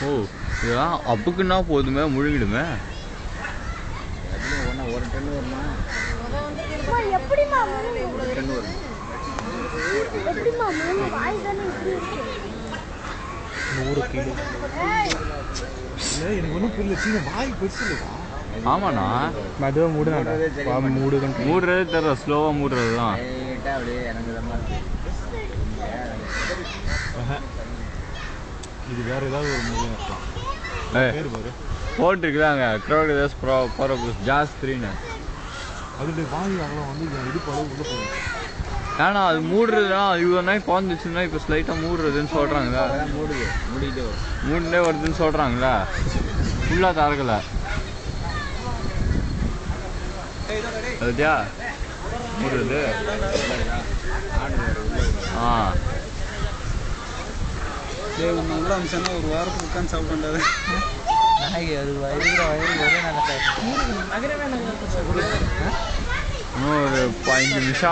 ஓ இதெல்லாம் அப்புக்குன்னா போதுமே முழுங்கிடுமே. ஒரு டன் வருமா? எனக்கு ஒன்றும் புரியல. வாய் பெருசு இல்லையா? ஆமாண்ணா மெதுவாக மூடுறது தெரியல. ஸ்லோவாக மூடுறது தான். இது வேற ஏதாவது ஒரு மூலியம் இருக்கலாம். போட்டிருக்குதாங்க க்ரோகடைல்ஸ் ப்ரோரோபஸ் ஜாஸ் 3ன்னு. அதோடைய வாய் அகலம் வந்து இது போல உள்ள போகும். ஏன்னா அது மூடுறதுனா இவ்வளோ நாய் குழந்துச்சுன்னா இப்போ ஸ்லைட்டாக மூடுறதுன்னு சொல்கிறாங்களா? மூடுனே வருதுன்னு சொல்கிறாங்களா? ஃபுல்லாக தரக்கலை அதுயா மூடுறது. ஆ உங்களை அமிச்சானா ஒரு வாரத்துக்கு உட்காந்து சாப்பிட்றாரு. நாய்க்கு அது வயிறு ஒரே இன்னும் ஒரு 15 நிமிஷம்